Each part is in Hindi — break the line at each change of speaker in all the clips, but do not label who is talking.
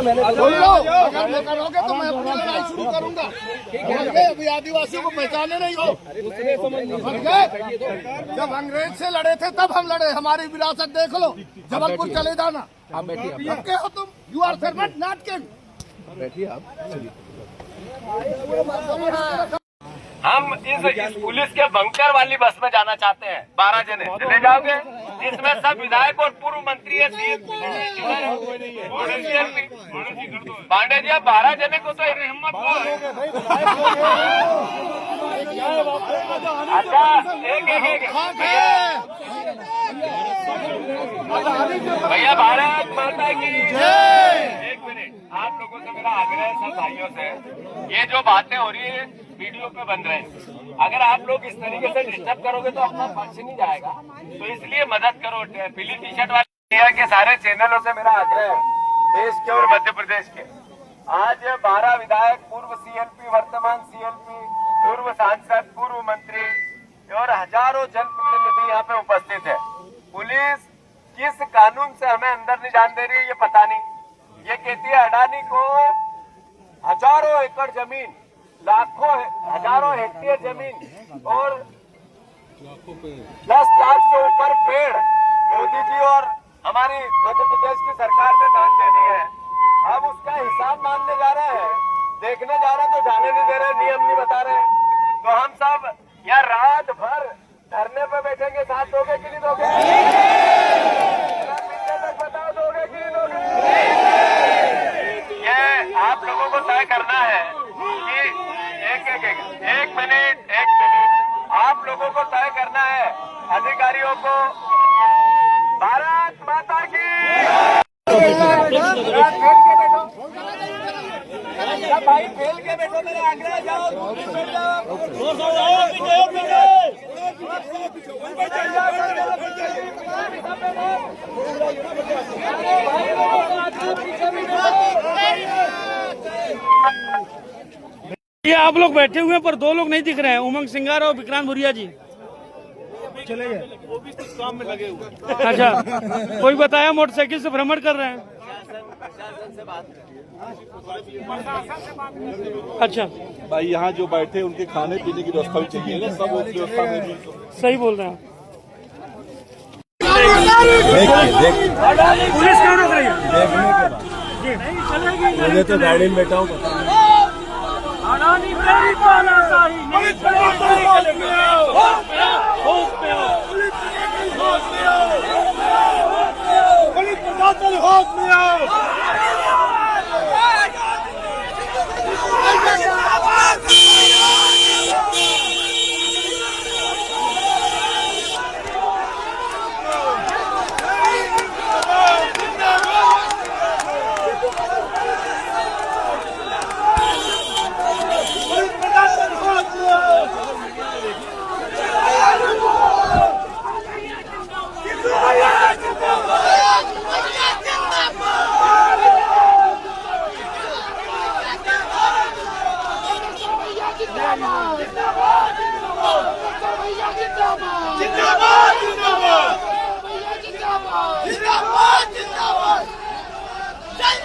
मैंने
अगर मैं करोगे तो मैं अपनी लड़ाई शुरू करूंगा। अभी आदिवासियों को पहचाने नहीं हो। जब अंग्रेज से लड़े थे तब हम लड़े। हमारी विरासत देख लो, जबलपुर चले जाना।
आप बैठिए,
अब क्या हो तुम? You are servant not king.
बैठिए आप।
हम इस पुलिस के बंकर वाली बस में जाना चाहते हैं। 12 जने ले जाओगे, इसमें सब विधायक और पूर्व मंत्री है। पांडे जी, 12 जने को तो हिम्मत अच्छा भैया, भारत माता की एक मिनट, आप लोगों से मेरा आग्रह है, सब भाइयों से, ये जो बातें हो रही है वीडियो पे बन रहे हैं, अगर आप लोग इस तरीके से डिस्टर्ब करोगे तो अपना फंक्शन नहीं जाएगा। तो इसलिए मदद करो। पीली टी शर्ट वाले के सारे चैनलों से मेरा आग्रह है, देश के और मध्य प्रदेश के, आज 12 विधायक, पूर्व सीएलपी, वर्तमान सीएलपी, पूर्व सांसद, पूर्व मंत्री और हजारों जनप्रतिनिधि यहाँ पे उपस्थित है। पुलिस किस कानून से हमें अंदर नहीं जाने दे रही है ये पता नहीं। ये कहती है अडानी को हजारों एकड़ जमीन, लाखों हजारों हेक्टेयर जमीन और 10 लाख से ऊपर पेड़ मोदी जी और हमारी मध्य प्रदेश की सरकार ने दान देनी है। अब उसका हिसाब मांगने जा रहे हैं, देखने जा रहे हैं तो जाने नहीं दे रहे, नियम नहीं बता रहे। तो हम सब यहाँ रात भर धरने पे बैठेंगे, साथ दोगे कि नहीं दोगे? तक बताओ, दोगे कि नहीं दोगे? ये आप लोगों को तय करना है कि एक मिनट आप लोगों को तय करना है, अधिकारियों को। भारत माता की। भाई फेल के बैठो, मेरे आग्रह जाओ।
ये आप लोग बैठे हुए हैं पर 2 लोग नहीं दिख रहे हैं, उमंग सिंगार और विक्रांत भुरिया जी चले गए, वो भी कुछ काम में लगे हुए। अच्छा, कोई बताया मोटरसाइकिल से भ्रमण कर रहे हैं। अच्छा
भाई, यहाँ जो बैठे उनके खाने पीने की व्यवस्था भी चाहिए ना, सब उस व्यवस्था में भी।
सही बोल रहे हैं।
पुलिस क्यों रोक रही है? देखने के बाद मुझे तो गाड़ी में बैठा हूँ,
अडानी मेरी तानाशाही नहीं चलेगी। होश में आओ।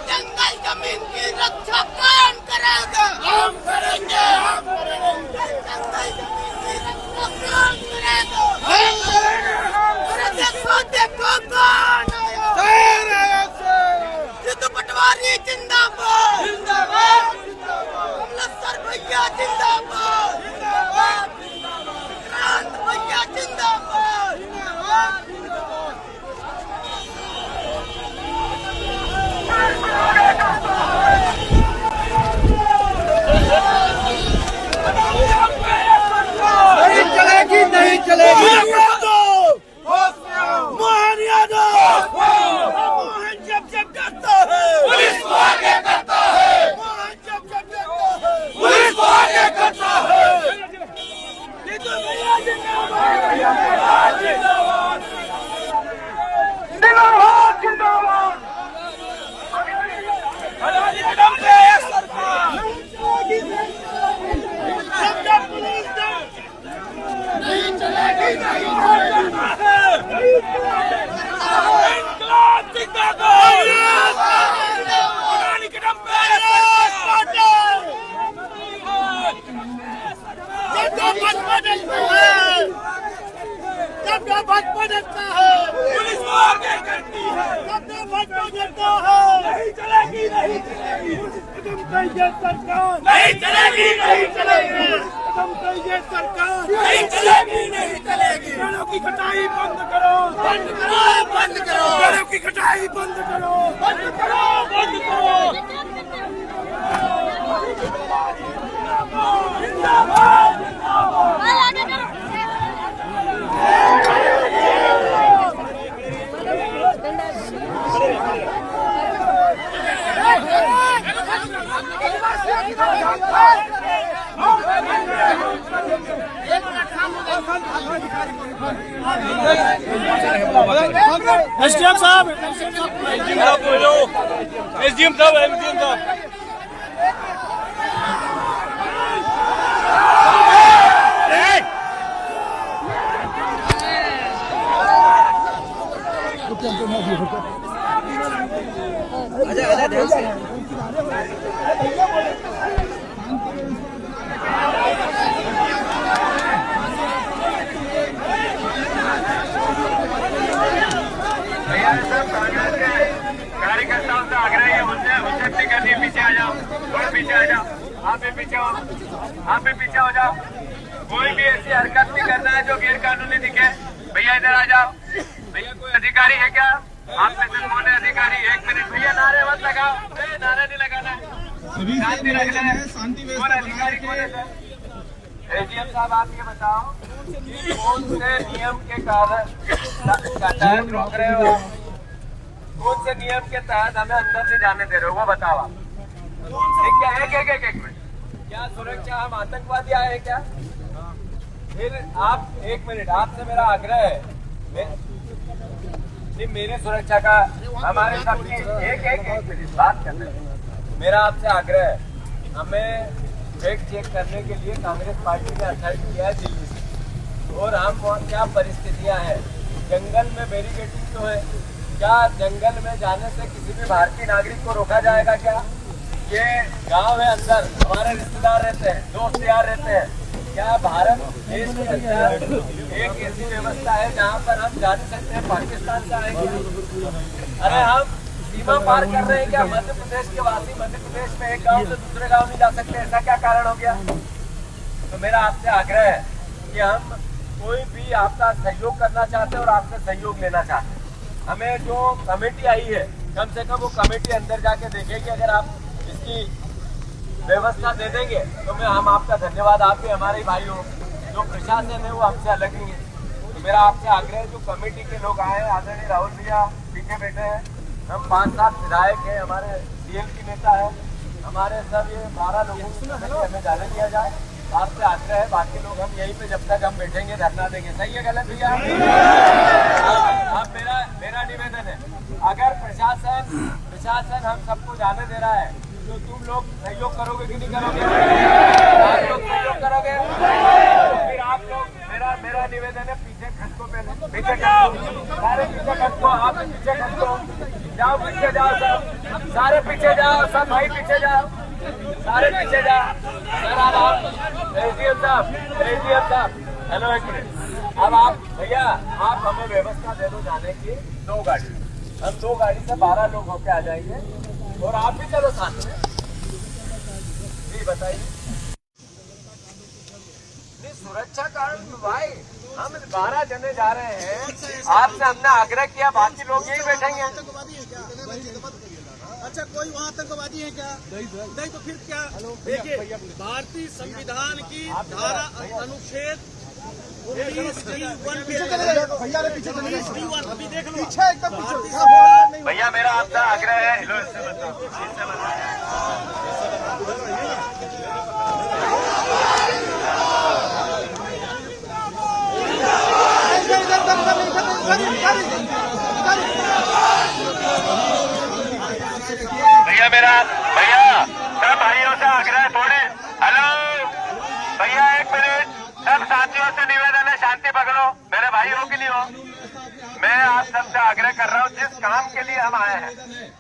जंगल जमीन की रक्षा कौन करेगा? हम करेंगे, हम करेंगे। जंगल जमीन की रक्षा कौन करेगा? हम करेंगे। देखो कौन आया? सिद्धू पटवारी जिंदाबाद, जिंदाबाद, कमलेश्वर भैया जिंदाबाद, जिंदाबाद, क्रांत भैया जिंदाबाद, जिंदाबाद।
नहीं चलेगी। मोहन यादव मोहन जब करता है पुलिस को आगे करता है। मोहन जब करता है पुलिस को आगे करता है। जिंदाबाद, जिंदाबाद, जिंदाबाद, जिंदाबाद। अडानी कदम पे सरकार नहीं चलेगी, नहीं ये सरकार
नहीं चलेगी, नहीं चलेगी,
कदम पे ये सरकार
नहीं चलेगी, नहीं चलेगी।
पेड़ों की कटाई बंद करो,
बंद करो, बंद करो,
पेड़ों की कटाई बंद करो,
बंद करो, बंद करो। जिंदाबाद, जिंदाबाद।
एसडीएम साहब, एसडीएम साहब।
कार्यकर्ताओं से आग्रह है उनसे नहीं करनी, पीछे आ जाओ, थोड़ा पीछे आ जाओ, आप भी पीछे हो, आप भी पीछे हो जाओ। कोई भी ऐसी हरकत नहीं करना है जो गैर कानूनी दिखे। भैया इधर आ जाओ। भैया कोई अधिकारी है क्या? आप में से कौन है अधिकारी? 1 मिनट भैया, नारे मत लगाओ, नारा नहीं लगाना है, शांति रखना है। कौन अधिकारी कौन है? एजीएम साहब आप ये बताओ कि कौन से नियम के तहत रोक रहे हो? कौन से नियम के तहत हमें अंदर से जाने दे रहे हो वो बताओ आप। ठीक है, एक मिनट, क्या सुरक्षा हम आतंकवादी आए हैं क्या? फिर आप 1 मिनट, आपसे मेरा आग्रह है, मेरे सुरक्षा का हमारे सबकी एक मिनट बात करना है। मेरा आपसे आग्रह है, हमें फैक्ट चेक करने के लिए कांग्रेस पार्टी ने अथॉरिटी किया है दिल्ली से, और हम वहाँ क्या परिस्थितियाँ हैं, जंगल में बैरिकेडिंग तो है, क्या जंगल में जाने से किसी भी भारतीय नागरिक को रोका जाएगा क्या? ये गांव है, अंदर हमारे रिश्तेदार रहते हैं, दोस्त यार रहते हैं, क्या भारत देश के अंदर एक ऐसी व्यवस्था है जहाँ पर हम जा नहीं सकते हैं? पाकिस्तान से आएंगे, अरे हम सीमा पार कर रहे हैं क्या? मध्य प्रदेश के वासी मध्य प्रदेश में एक गांव से दूसरे गांव नहीं जा सकते, ऐसा क्या कारण हो गया? तो मेरा आपसे आग्रह है कि हम कोई भी आपका सहयोग करना चाहते हैं और आपसे सहयोग लेना चाहते हैं। हमें जो कमेटी आई है, कम से कम वो कमेटी अंदर जाके देखेगी, अगर आप इसकी व्यवस्था दे देंगे तो हम आपका धन्यवाद, आप भी हमारे भाई हो। जो प्रशासन है वो हमसे अलग नहीं है। तो मेरा आपसे आग्रह है, जो कमेटी के लोग आए, आदरणीय राहुल भैया पीछे बैठे हैं, हम 5-7 विधायक हैं, हमारे सीएलपी नेता है, हमारे सब ये 12 लोगों की हमें जाने दिया जाए। आपसे आग्रह है, बाकी लोग हम यहीं पे जब तक हम बैठेंगे धरना देंगे। सही है गलत भैया? अब मेरा निवेदन है, अगर प्रशासन हम सबको जाने दे रहा है तो तुम लोग सहयोग करोगे कि नहीं करोगे? आप लोग सहयोग करोगे? फिर आप लोग, मेरा निवेदन है, पीछे खत को, पहले पीछे खत को, सारे पीछे खत को, आप पीछे खत को जाओ, पीछे जाओ, सब सारे पीछे जाओ, सब भाई पीछे जाओ, सारे पीछे जाओ। सर एजीएम साहब, हेलो, 1 मिनट। अब आप भैया, आप हमें व्यवस्था दे दो जाने की, 2 गाड़ी, हम 2 गाड़ी से 12 लोग होके आ जाएंगे, और आप भी चलो साथ में। जी बताइए। नहीं, सुरक्षा कारण भाई, हम 12 जने जा रहे हैं, आपसे हमने आग्रह किया, बाकी लोग यही बैठेंगे।
अच्छा, कोई वहाँ आतंकवादी है क्या? नहीं तो फिर क्या? देखिए, भारतीय संविधान की धारा अनुच्छेद 19D1 अभी देख लो, पीछे एकदम पीछे।
भैया मेरा आपसे आग्रह है, हेलो, इससे बताओ, भैया सब भाइयों से आग्रह थोड़े, हेलो भैया 1 मिनट, सब साथियों से निवेदन है, शांति पकड़ो, मेरे भाई हो कि नहीं हो? मैं आप सबसे आग्रह कर रहा हूँ, जिस काम के लिए हम आए हैं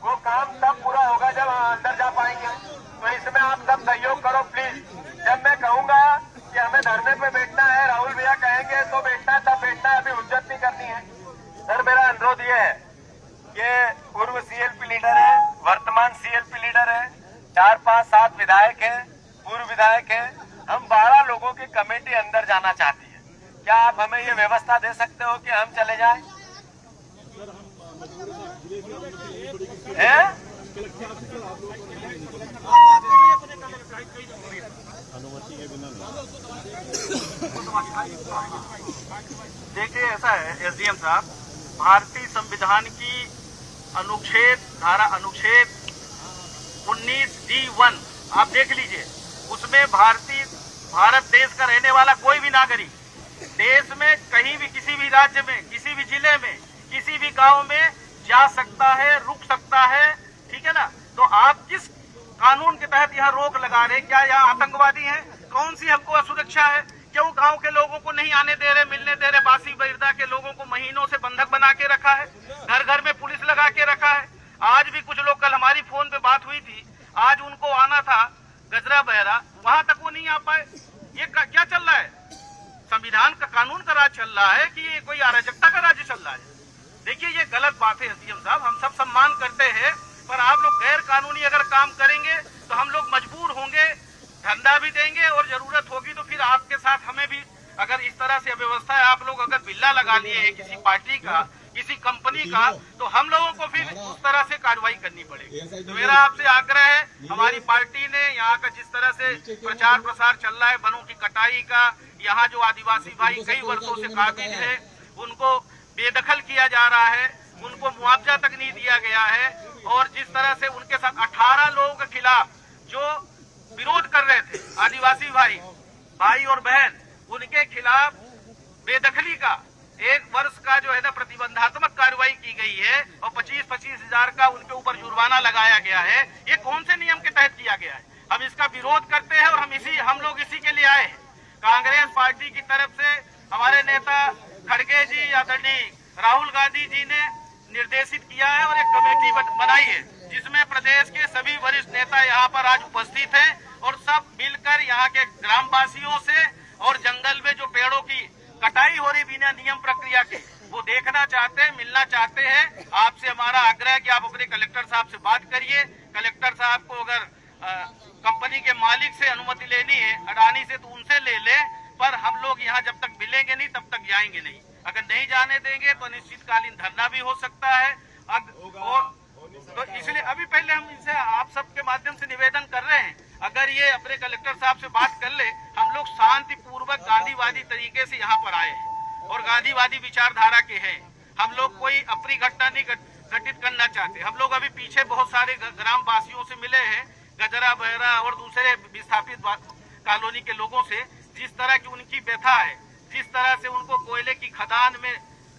वो काम तब पूरा होगा जब हम अंदर जा पाएंगे, तो इसमें आप सब सहयोग करो प्लीज। जब मैं कहूँगा कि हमें धरने पे बैठना है, राहुल भैया कहेंगे तो बैठना है, तब बैठना है, अभी हुज्जत नहीं करनी है। सर मेरा अनुरोध ये है कि पूर्व सीएलपी लीडर है, वर्तमान सीएलपी लीडर है, 4, 5, 7 विधायक हैं, पूर्व विधायक हैं, हम 12 लोगों की कमेटी अंदर जाना चाहती है। क्या आप हमें ये व्यवस्था दे सकते हो कि हम चले जाएं? हैं?
देखिए, ऐसा है एसडीएम साहब, भारतीय संविधान की अनुच्छेद 19D1 आप देख लीजिए, उसमें भारत देश का रहने वाला कोई भी नागरिक देश में कहीं भी, किसी भी राज्य में, किसी भी जिले में, किसी भी गांव में जा सकता है, रुक सकता है, ठीक है ना। तो आप किस कानून के तहत यहाँ रोक लगा रहे? क्या यहाँ आतंकवादी हैं? कौन सी हमको असुरक्षा है? क्यों गांव के लोगों को नहीं आने दे रहे, मिलने दे रहे? बासी बिरदा के लोगों को महीनों से बंधक बना के रखा है, घर घर में पुलिस लगा के रखा है। आज भी कुछ लोग, कल हमारी फोन पे बात हुई थी, आज उनको आना था गजरा बहरा, वहां तक वो नहीं आ पाए। ये क्या चल रहा है? संविधान का, कानून का राज चल रहा है कि ये कोई अराजकता का राज्य चल रहा है? देखिए, ये गलत बात है एसडीएम साहब, हम सब सम्मान करते हैं, पर आप लोग गैर कानूनी अगर काम करेंगे तो हम लोग मजबूर होंगे, धंधा भी देंगे और जरूरत होगी तो फिर आपके साथ हमें भी, अगर इस तरह से व्यवस्था है, आप लोग अगर बिल्ला लगा लिए हैं किसी पार्टी का, किसी कंपनी का, तो हम लोगों को फिर उस तरह से कार्रवाई करनी पड़ेगी। तो मेरा आपसे आग्रह है, हमारी पार्टी ने यहाँ का जिस तरह से प्रचार प्रसार चल रहा है वनों की कटाई का, यहाँ जो आदिवासी भाई कई वर्षों से काबिज है उनको बेदखल किया जा रहा है, उनको मुआवजा तक नहीं दिया गया है, और जिस तरह से उनके साथ 18 लोगों के खिलाफ जो विरोध कर रहे थे, आदिवासी भाई और बहन, उनके खिलाफ बेदखली का 1 वर्ष का जो है ना प्रतिबंधात्मक कार्रवाई की गई है और 25-25 हजार का उनके ऊपर जुर्माना लगाया गया है। ये कौन से नियम के तहत किया गया है? हम इसका विरोध करते हैं और हम लोग इसी के लिए आए हैं। कांग्रेस पार्टी की तरफ से हमारे नेता खड़गे जी, आदरणीय राहुल गांधी जी ने निर्देशित किया है और एक कमेटी बनाई है जिसमें प्रदेश के सभी वरिष्ठ नेता यहाँ पर आज उपस्थित हैं और सब मिलकर यहाँ के ग्रामवासियों से और जंगल में जो पेड़ों की कटाई हो रही बिना नियम प्रक्रिया के, वो देखना चाहते हैं, मिलना चाहते हैं। आपसे हमारा आग्रह है कि आप अपने कलेक्टर साहब से बात करिए। कलेक्टर साहब को अगर कंपनी के मालिक से अनुमति लेनी है, अडानी से, तो उनसे ले ले, पर हम लोग यहाँ जब तक मिलेंगे नहीं तब तक जाएंगे नहीं। अगर नहीं जाने देंगे तो अनिश्चितकालीन धरना भी हो सकता है। तो इसलिए अभी पहले हम इनसे आप सबके माध्यम से निवेदन कर रहे हैं, अगर ये अपने कलेक्टर साहब से बात कर ले, हम लोग शांति पूर्वक गांधीवादी तरीके से यहाँ पर आए हैं और गांधीवादी विचारधारा के हैं। हम लोग कोई अप्रिय घटना नहीं घटित करना चाहते। हम लोग अभी पीछे बहुत सारे ग्राम वासियों से मिले हैं, गजरा बहरा और दूसरे विस्थापित कॉलोनी के लोगों से, जिस तरह की उनकी व्यथा है, जिस तरह से उनको कोयले की खदान में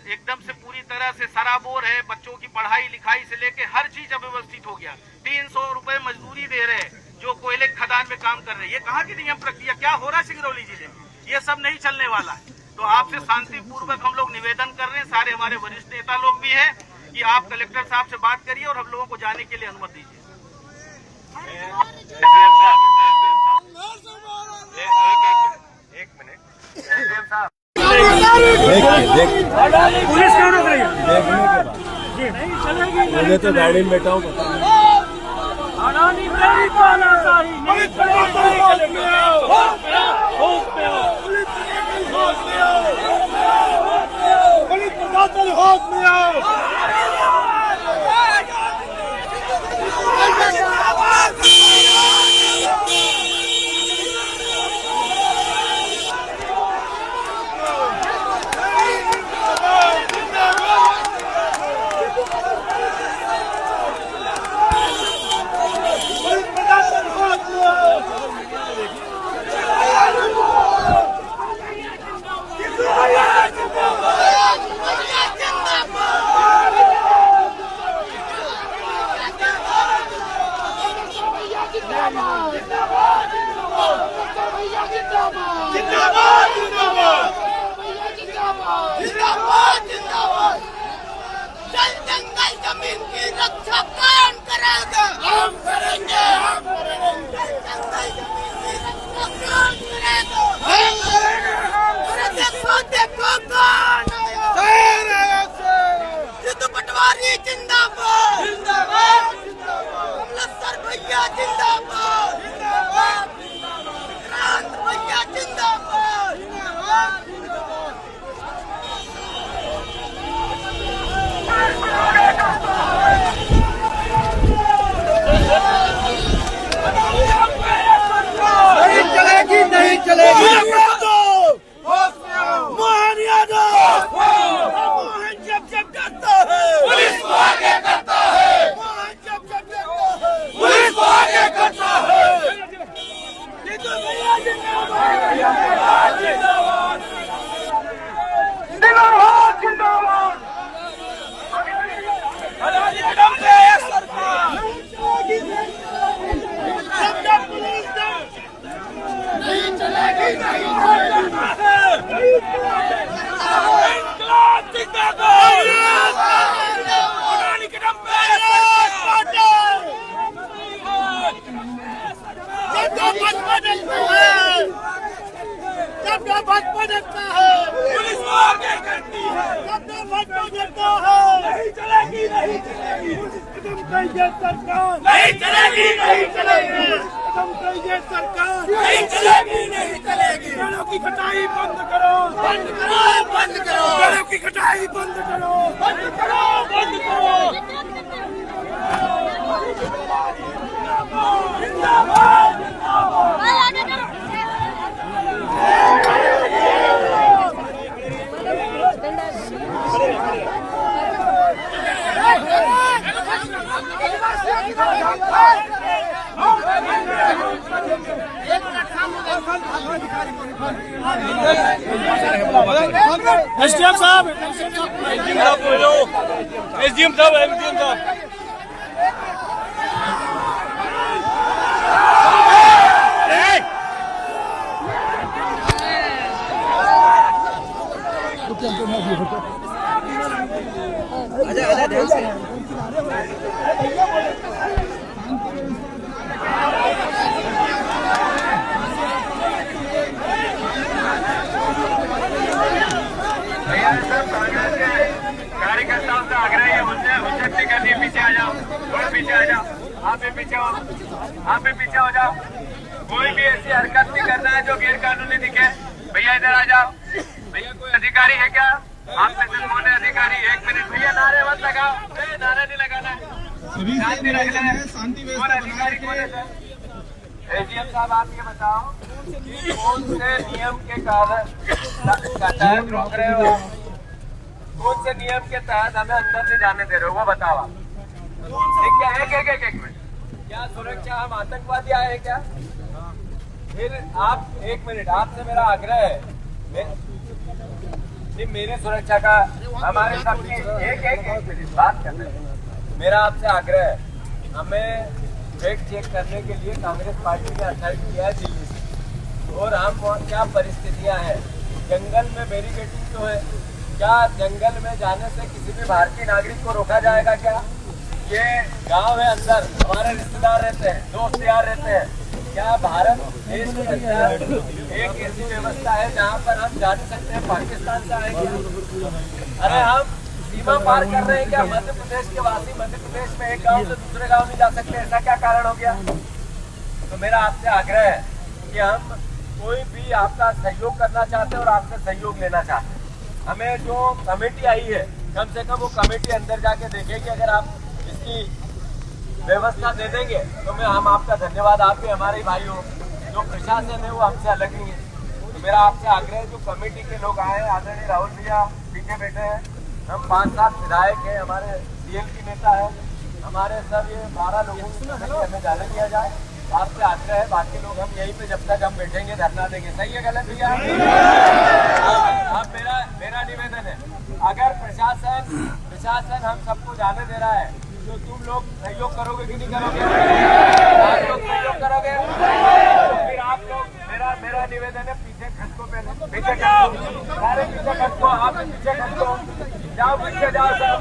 एकदम से पूरी तरह से सराबोर है, बच्चों की पढ़ाई लिखाई से लेके हर चीज अव्यवस्थित हो गया। 300 रुपए मजदूरी दे रहे हैं जो कोयले खदान में काम कर रहे हैं। ये कहाँ की नियम प्रक्रिया, क्या हो रहा है सिंगरौली जिले में? ये सब नहीं चलने वाला है। तो आपसे शांतिपूर्वक हम लोग निवेदन कर रहे हैं, सारे हमारे वरिष्ठ नेता लोग भी हैं, कि आप कलेक्टर साहब से बात करिए और हम लोगों को जाने के लिए अनुमति दीजिए।
एक मिनट, एसडीएम साहब,
पुलिस क्यों रोक रही है?
देखने के बाद
नहीं चलेगी,
मुझे तो गाड़ी में बैठा हूँ, पता नहीं।
अडानी मेरी तानाशाही नहीं चलेगी।
जल जंगल जमीन की रक्षा कौन करेगा? हम करेंगे, हम करेंगे। जल जंगल जमीन की रक्षा कौन करेगा? हम करेंगे, हम करेंगे। देखो देखो कौन आया? सिद्धू पटवारी जिंदाबाद, जिंदाबाद, जिंदाबाद। कमलेश्वर भैया जिंदाबाद।
चलेगी। मोहन यादव मोहन जब करता है
पुलिस को आगे करता है,
मोहन जब करता है
पुलिस को आगे करता है।
जीतू भैया जिंदाबाद
जिंदाबाद जिंदाबाद जिंदाबाद। अदालत के दम पे सरकार
नहीं चलेगी, नहीं
इंकलाब जिंदाबाद। अदालत के दम पे
भाजपा देखता है,
पुलिस को आगे करती है।
भाजपा देखता है,
नहीं चलेगी, नहीं चलेगी,
सरकार
नहीं चलेगी, नहीं चलेगी,
सरकार
नहीं चलेगी, नहीं चलेगी।
पेड़ों की कटाई बंद करो,
बंद करो, बंद करो,
पेड़ों की कटाई बंद करो,
बंद करो, बंद करो। जिंदाबाद
एसडीएम साहब
एसडीएम साहब
कार्यकर्ताओं से आग्रह है उनसे नहीं करनी, पीछे आ जाओ, थोड़ा पीछे आ जाओ, आप भी पीछे हो, आप भी पीछे हो जाओ। कोई भी ऐसी हरकत नहीं करना है जो गैर कानूनी दिखे। भैया इधर आ जाओ। भैया कोई अधिकारी है क्या? आप में से कौन है अधिकारी? 1 मिनट भैया, नारे मत लगाओ, नारा नहीं लगाना है, शांति रखना है। कौन अधिकारी कौन है? एडीएम साहब आप ये बताओ कि कौन से नियम के कारण तहत रोक रहे हो, कौन से नियम के तहत हमें अंदर से जाने दे रहे हो, वो बताओ आप। क्या है? एक मिनट, क्या सुरक्षा हम आतंकवादी आए हैं क्या? फिर आप 1 मिनट, आपसे मेरा आग्रह है, मेरे सुरक्षा का हमारे सबकी एक मिनट बात करना है। मेरा आपसे आग्रह है, हमें फैक्ट चेक करने के लिए कांग्रेस पार्टी ने अथॉरिटी किया है दिल्ली से, और हम क्या परिस्थितियां हैं, जंगल में बैरिकेडिंग तो है, क्या जंगल में जाने से किसी भी भारतीय नागरिक को रोका जाएगा क्या? ये गांव है, अंदर हमारे रिश्तेदार रहते हैं, दोस्त यार रहते हैं, क्या भारत देश के अंदर एक ऐसी व्यवस्था है जहां पर हम जा नहीं सकते हैं? पाकिस्तान से आएंगे, अरे हम सीमा पार कर रहे हैं क्या? मध्य प्रदेश के वासी मध्य प्रदेश में एक गांव से दूसरे गांव नहीं जा सकते, ऐसा क्या कारण हो गया? तो मेरा आपसे आग्रह है कि हम कोई भी आपका सहयोग करना चाहते हैं और आपसे सहयोग लेना चाहते हैं। हमें जो कमेटी आई है, कम से कम वो कमेटी अंदर जाके देखेगी, अगर आप इसकी व्यवस्था दे देंगे तो हम आपका धन्यवाद, आप भी हमारे भाई हो। जो प्रशासन है वो हमसे अलग नहीं है। तो मेरा आपसे आग्रह है, जो कमेटी के लोग आए, आदरणीय राहुल भैया पीछे बैठे हैं, हम 5-7 विधायक हैं, हमारे डीएमके नेता है, हमारे सब ये 12 लोगों की हमें जाने दिया जाए। आपसे आग्रह है, बाकी लोग हम यहीं पे जब तक हम बैठेंगे धरना देंगे। सही है गलत भैया? अब मेरा निवेदन है, अगर प्रशासन हम सबको जाने दे रहा है तो तुम लोग सहयोग करोगे कि नहीं करोगे? आप लोग सहयोग करोगे? फिर आप लोग, मेरा निवेदन है, पीछे खत को पहले पीछे सारे पीछे खत को, आप पीछे खत को जाओ, पीछे जाओ, सब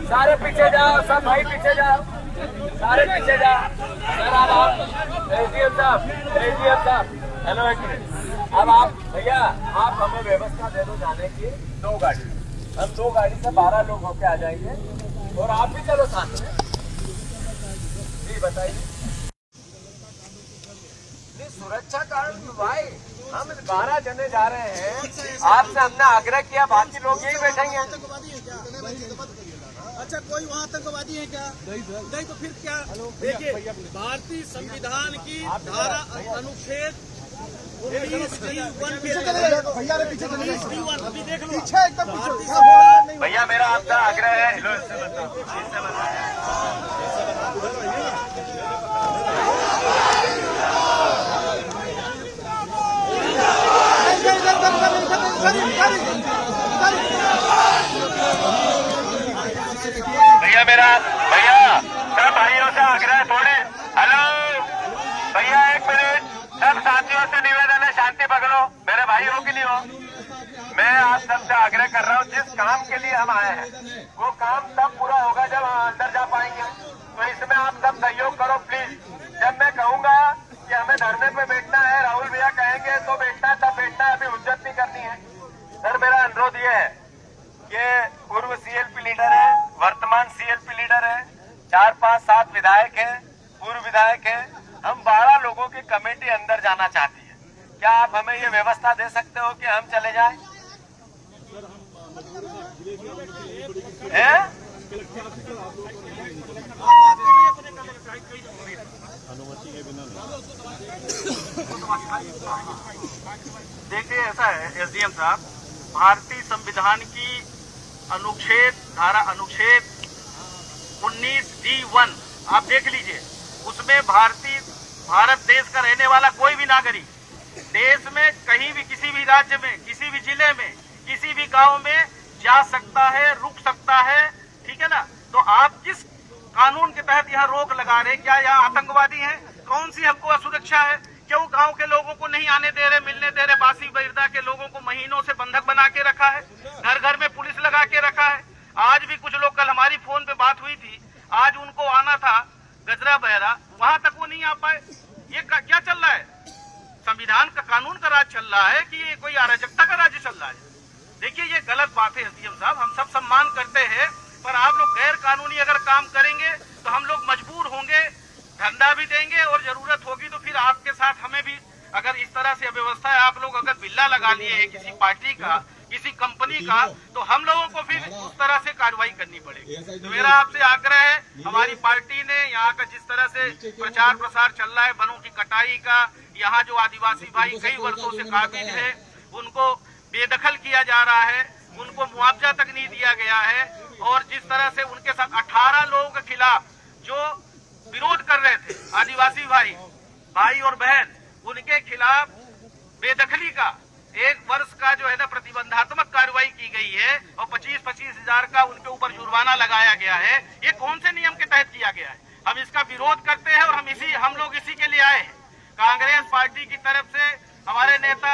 सारे पीछे जाओ, सब भाई पीछे जाओ, सारे पीछे जाओ। सर आप एसडीएम साहब, हेलो एक मिनट, अब आप भैया आप हमें व्यवस्था दे दो जाने की, 2 गाड़ी, हम 2 गाड़ी से 12 लोग होके आ जाएंगे, और आप भी चलो साथ में। जी बताइए। सुरक्षा कारण भाई, हम 12 जने जा रहे हैं, आपसे हमने आग्रह किया, बाकी लोग यही बैठेंगे।
अच्छा, कोई वहाँ आतंकवादी है क्या? नहीं तो फिर क्या? देखिए, भारतीय संविधान की धारा अनुच्छेद
भैया मेरा आपसे आग्रह है, लो इससे बताओ, इससे बताओ। भैया सब भाइयों से आग्रह थोड़े, हेलो भैया एक मिनट, सब साथियों से निवेदन है शांति पकड़ो, मेरे भाई हो कि नहीं हो। मैं आप सबसे आग्रह कर रहा हूँ, जिस काम के लिए हम आए हैं वो काम तब पूरा होगा जब हम अंदर जा पाएंगे, तो इसमें आप सब सहयोग करो प्लीज। जब मैं कहूँगा कि हमें धरने पे बैठना है, राहुल भैया कहेंगे तो बैठना है, तब बैठना है, अभी हुज्जत नहीं करनी है। सर मेरा अनुरोध ये है कि पूर्व सीएलपी लीडर है, वर्तमान सीएलपी लीडर है, 4, 5, 7 विधायक हैं, पूर्व विधायक हैं, हम 12 लोगों की कमेटी अंदर जाना चाहती है। क्या आप हमें ये व्यवस्था दे सकते हो कि हम चले जाएं?
देखिए ऐसा है एसडीएम साहब, भारतीय संविधान की अनुच्छेद 19D1 आप देख लीजिए, उसमें भारत देश का रहने वाला कोई भी नागरिक देश में कहीं भी किसी भी राज्य में किसी भी जिले में किसी भी गांव में जा सकता है, रुक सकता है, ठीक है ना। तो आप किस कानून के तहत यहाँ रोक लगा रहे? क्या यहाँ आतंकवादी हैं? कौन सी हमको असुरक्षा है? क्यों गांव के लोगों को नहीं आने दे रहे, मिलने दे रहे? बासी बिरदा के लोगों को महीनों से बंधक बना के रखा है, घर घर में पुलिस लगा के रखा है। आज भी कुछ लोग, कल हमारी फोन पे बात हुई थी, आज उनको आना था गजरा बहरा, वहां तक वो नहीं आ पाए। ये क्या चल रहा है? संविधान का, कानून का राज चल रहा है कि ये कोई अराजकता का राज्य चल रहा है? देखिए ये गलत बात है एसडीएम साहब, हम सब सम्मान करते हैं, पर आप लोग गैर कानूनी अगर काम करेंगे तो हम लोग मजबूर होंगे, धंधा भी देंगे और जरूरत होगी तो फिर आपके साथ हमें भी, अगर इस तरह से अव्यवस्था है, आप लोग अगर बिल्ला लगा लिए है किसी पार्टी का, किसी कंपनी का, तो हम लोगों को फिर उस तरह से कार्रवाई करनी पड़ेगी। तो मेरा आपसे आग्रह है, हमारी पार्टी ने यहाँ का जिस तरह से प्रचार प्रसार चल रहा है वनों की कटाई का, यहाँ जो आदिवासी भाई कई वर्षों से काबिज है उनको बेदखल किया जा रहा है, उनको मुआवजा तक नहीं दिया गया है, और जिस तरह से उनके साथ 18 लोगों के खिलाफ जो विरोध कर रहे थे, आदिवासी भाई और बहन, उनके खिलाफ बेदखली का 1 वर्ष का जो है ना प्रतिबंधात्मक कार्रवाई की गई है और 25-25 हजार का उनके ऊपर जुर्माना लगाया गया है। ये कौन से नियम के तहत किया गया है? हम इसका विरोध करते हैं और हम लोग इसी के लिए आए हैं। कांग्रेस पार्टी की तरफ से हमारे नेता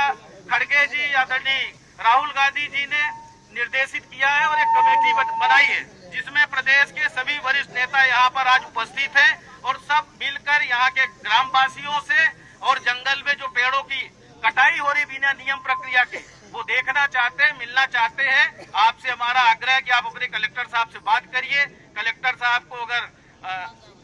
खड़गे जी, आदरणीय राहुल गांधी जी ने निर्देशित किया है और एक कमेटी बनाई है जिसमें प्रदेश के सभी वरिष्ठ नेता यहाँ पर आज उपस्थित हैं और सब मिलकर यहाँ के ग्रामवासियों से और जंगल में जो पेड़ों की कटाई हो रही बिना नियम प्रक्रिया के, वो देखना चाहते हैं, मिलना चाहते हैं। आपसे हमारा आग्रह है कि आप अपने कलेक्टर साहब से बात करिए। कलेक्टर साहब को अगर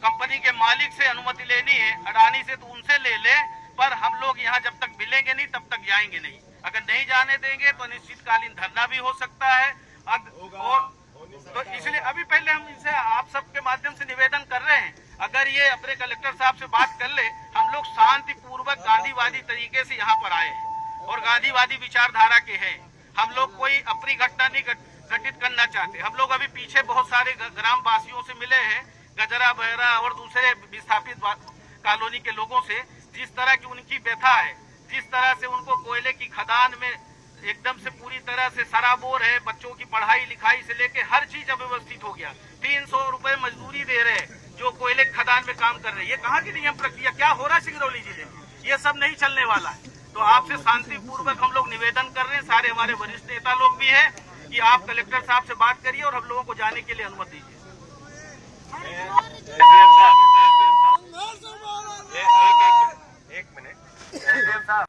कंपनी के मालिक से अनुमति लेनी है, अडानी से, तो उनसे ले ले, पर हम लोग यहाँ जब तक मिलेंगे नहीं तब तक जाएंगे नहीं। अगर नहीं जाने देंगे तो अनिश्चितकालीन धरना भी हो सकता है। तो इसलिए अभी पहले हम इनसे आप सबके माध्यम से निवेदन कर रहे हैं, अगर ये अपने कलेक्टर साहब से बात कर ले, हम लोग शांतिपूर्वक गांधीवादी तरीके से यहाँ पर आए हैं और गांधीवादी विचारधारा के हैं। हम लोग कोई अपनी घटना नहीं घटित करना चाहते। हम लोग अभी पीछे बहुत सारे ग्राम वासियों से मिले हैं, गजरा बहरा और दूसरे विस्थापित कॉलोनी के लोगों से, जिस तरह की उनकी व्यथा है, जिस तरह से उनको कोयले की खदान में एकदम से पूरी तरह से सराबोर है, बच्चों की पढ़ाई लिखाई से लेके हर चीज अव्यवस्थित हो गया। 300 रुपए मजदूरी दे रहे हैं जो कोयले की खदान में काम कर रहे हैं। ये कहाँ की नियम प्रक्रिया, क्या हो रहा है सिंगरौली जिले में? ये सब नहीं चलने वाला है। तो आपसे शांतिपूर्वक हम लोग निवेदन कर रहे हैं, सारे हमारे वरिष्ठ नेता लोग भी हैं, कि आप कलेक्टर साहब से बात करिए और हम लोगों को जाने के लिए अनुमति दीजिए। एक मिनट।